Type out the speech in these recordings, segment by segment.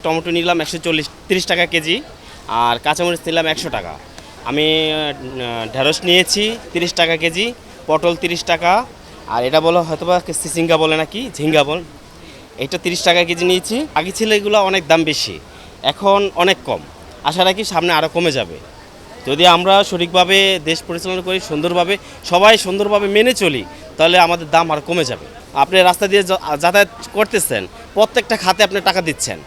Tomato নিলাম 130 টাকা KG, আর কাঁচামরিচ নিলাম 100 টাকা। আমি ঢেঁড়স নিয়েছি 30 টাকা কেজি, পটল 30 টাকা, আর এটা বলো হয়তো বা সিসিঙ্গা বলে নাকি, ঝিঙ্গা বল, এটা 30 টাকা কেজি নিয়েছি। আগে ছিল এগুলো অনেক দাম বেশি, এখন অনেক কম। আশা রাখি সামনে আরও কমে যাবে যদি আমরা সঠিকভাবে দেশ পরিচালনা করি, সুন্দরভাবে সবাই সুন্দরভাবে মেনে চলি, তাহলে আমাদের দাম আর কমে যাবে। আপনি রাস্তা দিয়ে যাতায়াত করতেছেন, প্রত্যেকটা খাতে আপনি টাকা দিচ্ছেন,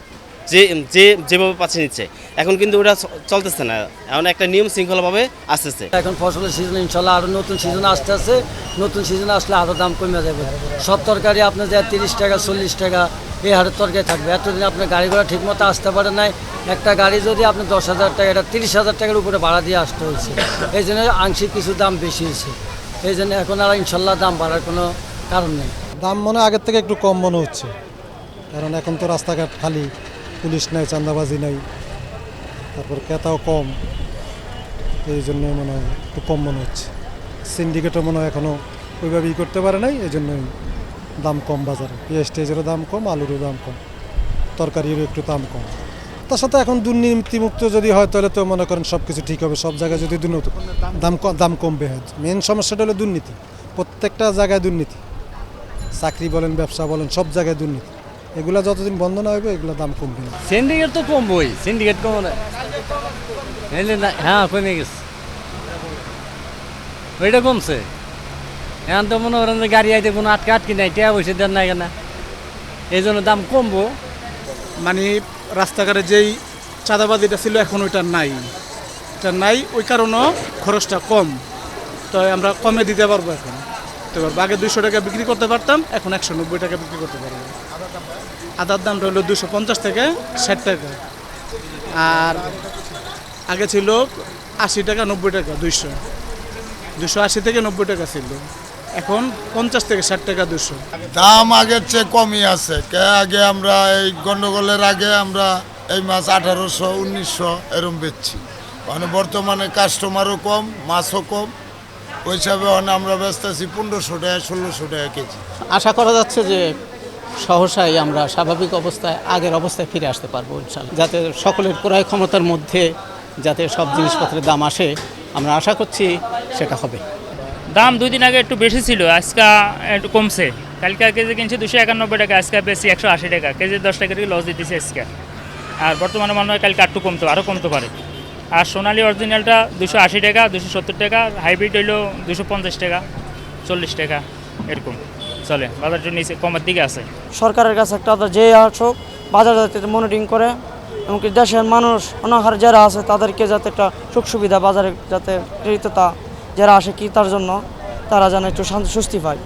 যেভাবে পাচ্ছে নিচ্ছে। এখন কিন্তু ওটা চলতেছে না, এখন একটা নিয়ম শৃঙ্খলাভাবে আসতেছে। এখন ফসলের সিজন, ইনশাল্লাহ আরও নতুন সিজন আসতেছে। নতুন সিজন আসলে আরও দাম কমে যাবে। সব তরকারি আপনার যায় 30 টাকা 40 টাকা এই হারের তরকারি থাকবে। এতদিন আপনার গাড়ি ঘোড়া ঠিক মতো আসতে পারে নাই। একটা গাড়ি যদি আপনি 10,000 টাকা, এটা 30,000 টাকার উপরে ভাড়া দিয়ে আসতে হয়েছে। এই জন্য আংশিক কিছু দাম বেশি হয়েছে। এই জন্য এখন আর ইনশাল্লাহ দাম বাড়ার কোনো কারণ নেই। দাম মনে আগের থেকে একটু কম মনে হচ্ছে, কারণ এখন তো রাস্তাঘাট খালি, পুলিশ নাই, চাঁদাবাজি নাই, তারপর ক্রেতাও কম, এই জন্য মনে হয় একটু কম মনে হচ্ছে। সিন্ডিকেটও মনে হয় এখনও ওইভাবে করতে পারে নাই, এই জন্যই দাম কম বাজারে। পেঁয়াজ টেজেরও দাম কম, আলুরও দাম কম, তরকারিরও একটু দাম কম। তার সাথে এখন দুর্নীতিমুক্ত যদি হয় তাহলে তো মনে করেন সব কিছু ঠিক হবে। সব জায়গায় যদি দাম কমবে, হয় মেন সমস্যাটা হলো দুর্নীতি। প্রত্যেকটা জায়গায় দুর্নীতি, চাকরি বলেন, ব্যবসা বলেন, সব জায়গায় দুর্নীতি। এগুলা যতদিন বন্ধ না হবে এগুলো দাম কমবে না। সিন্ডিকেট তো কমবই, সিন্ডিকেট কম না। হ্যাঁ, কমে গেছে, ওইটা কমছে। এখন তো মনে করেন যে গাড়ি আইতে কোনো আটকি নাই, টাকা পয়সা দেন নাই কেনা, এই জন্য দাম কমবো। মানে রাস্তাঘাটে যেই চাঁদাবাজিটা ছিল এখন ওইটা নাই, এটা নাই, ওই কারণেও খরচটা কম। তো আমরা কমে দিতে পারবো এখন। তো আগে 200 টাকা বিক্রি করতে পারতাম, এখন 190 টাকা বিক্রি করতে পারবো। আদার দামটা হলো 250 থেকে 60 টাকা, আর আগে ছিল 80 টাকা 90 টাকা, 280 থেকে 90 টাকা ছিল, এখন 50 থেকে 60 টাকা 200। দাম আগের চেয়ে কমই আছে। আগে আমরা এই গন্ডগোলের আগে আমরা এই মাছ 1800 1900 এরম বেচছি, মানে বর্তমানে কাস্টমারও কম, মাছও কম, ওই হিসাবে আমরা বেচতেছি 1500 টাকা 1600 টাকা কেজি। আশা করা যাচ্ছে যে সহসাই আমরা স্বাভাবিক অবস্থায়, আগের অবস্থায় ফিরে আসতে পারবো ইনশাআল্লাহ। যাতে সকলের ক্রয় ক্ষমতার মধ্যে যাতে সব জিনিসপত্রের দাম আসে, আমরা আশা করছি সেটা হবে। দাম 2 দিন আগে একটু বেশি ছিল, আজকে একটু কমছে। কালকে কেজি কিনছি 291 টাকা, আজকে বেশি 180 টাকা কেজি, 10 টাকা করে লস দিতেছে আজকে। আর বর্তমানে মনে হয় কালকে একটু কমতো, আরও কমতে পারে। আর সোনালি অরিজিনালটা 280 টাকা, 270 টাকা, হাইব্রিড হইলো 250 টাকা 40 টাকা, এরকম চলে। বাজারটা নিচে কমের দিকে আছে। সরকারের কাছে একটা যে আসুক, বাজার যাতে মনিটরিং করে, এমনকি দেশের মানুষ অনাহার যারা আছে তাদেরকে যাতে একটা সুখ সুবিধা, বাজারে যাতে ক্রেতা যারা আসে কি তার জন্য, তারা যেন একটু স্বস্তি পায়।